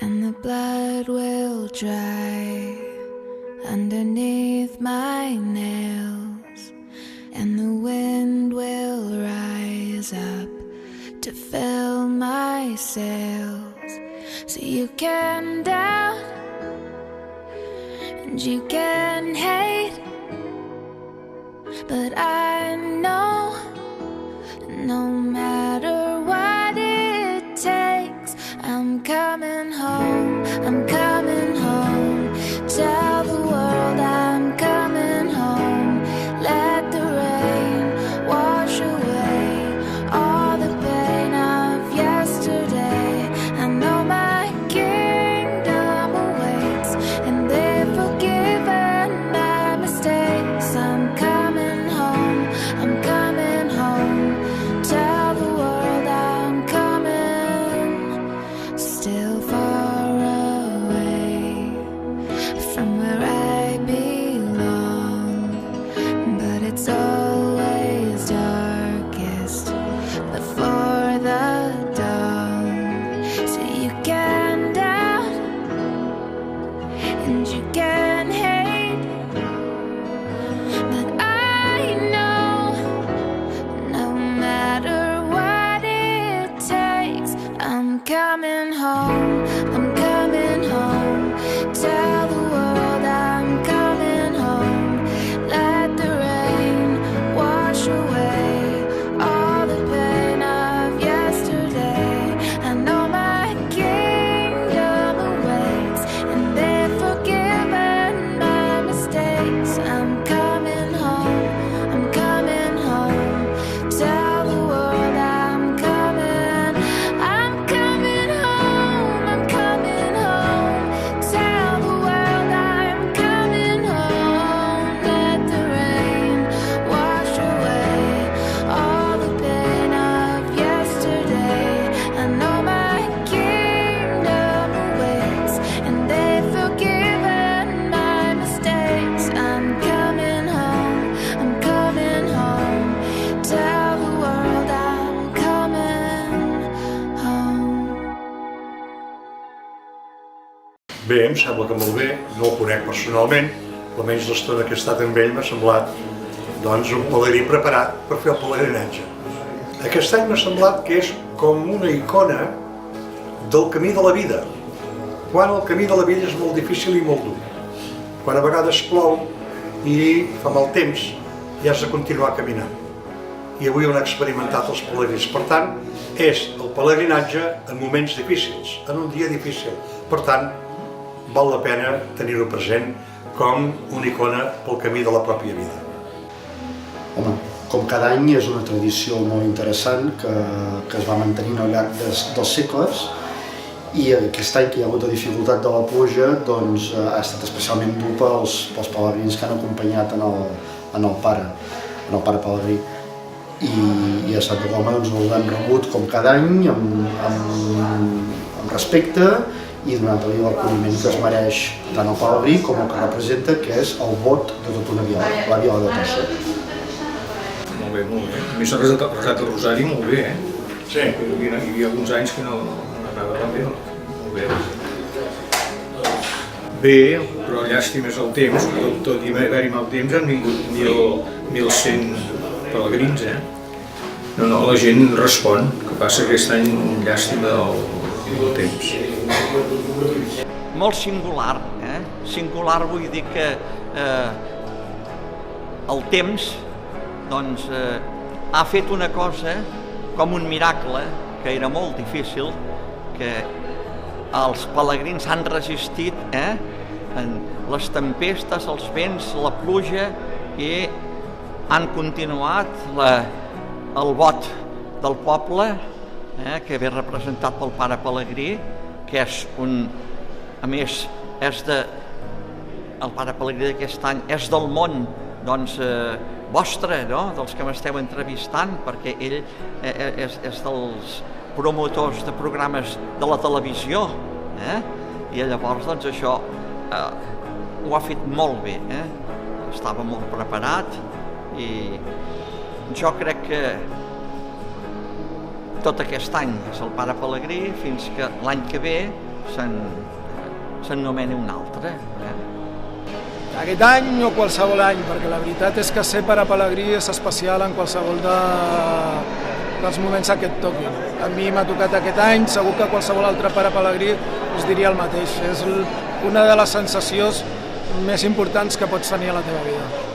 and the blood will dry underneath my nails, and the wind will rise up to fill my sails. So you can doubt and you can hate, but I know no matter what it takes, I'm coming home, I'm coming home. Tell the world I'm coming home. Let the rain wash away all the pain of yesterday. I know my kingdom awaits, and they've forgiven my mistakes. I'm coming home, I'm coming home. Tell the world I'm coming. Still far away from where I belong, but it's always darkest before the dawn. So you can doubt and you can hate, but I know no matter what it takes, I'm coming home, I'm coming home. Tell the world I'm coming home. Let the rain wash away all the pain of yesterday. I know my kingdom awaits, and they've forgiven my mistakes. I'm coming home, I'm coming home. Tell the world I'm coming home, I'm coming home. Tell the world I'm coming home. Let the rain wash away all the pain of yesterday. I know my kingdom awaits, and they've forgiven my mistakes. I'm coming home, I'm coming home. Tell the world I'm coming home. Bé, em sembla que molt bé, no el conec personalment, almenys l'estona que he estat amb ell m'ha semblat doncs un pelegrí preparat per fer el pelegrinatge. Aquest any m'ha semblat que és com una icona del camí de la vida, quan el camí de la vida és molt difícil i molt dur, quan a vegades plou i fa mal temps i has de continuar caminant. I avui ho han experimentat els pelegrins. Per tant, és el pelegrinatge en moments difícils, en un dia difícil. Per tant, val la pena tenir-ho present com una icona pel camí de la pròpia vida. Home, com cada any és una tradició molt interessant que es va mantenint al llarg dels segles, i aquest any que hi ha hagut la dificultat de la pluja doncs, ha estat especialment dur pels pelegrins que han acompanyat en el pare pelegrí. I a Santa Coloma doncs, l'hem rebut com cada any amb respecte i donant-li l'acolliment que es mereix tant el pelegrí com el que representa, que és el vot de tota una viola, la viola de Tossa. Molt bé, molt bé. A mi s'ha resat el rosari molt bé, Sí. Hi havia alguns anys que no anava tan bé, molt bé. Bé, però llàstima és el temps, tot i haver-hi mal temps han vingut 1.100 pelegrins, No, la gent respon, el que passa que aquest any llàstima del temps. Molt singular, singular vull dir que el temps doncs, ha fet una cosa com un miracle, que era molt difícil, que els pelegrins han resistit en les tempestes, els vents, la pluja, i han continuat el vot del poble, que ve representat pel pare Pelegrí, que és a més, el pare Pelegrí d'aquest any és del món, doncs, vostre, no?, dels que m'esteu entrevistant, perquè ell és dels promotors de programes de la televisió, i llavors, doncs, això ho ha fet molt bé, estava molt preparat, i jo crec que tot aquest any és el pare Pelegrí, fins que l'any que ve se'n nomeni un altre. Aquest any o qualsevol any, perquè la veritat és que ser parapelagrí és especial en qualsevol dels moments que et toquin. A mi m'ha tocat aquest any, segur que qualsevol altre parapelagrí us diria el mateix. És una de les sensacions més importants que pots tenir a la teva vida.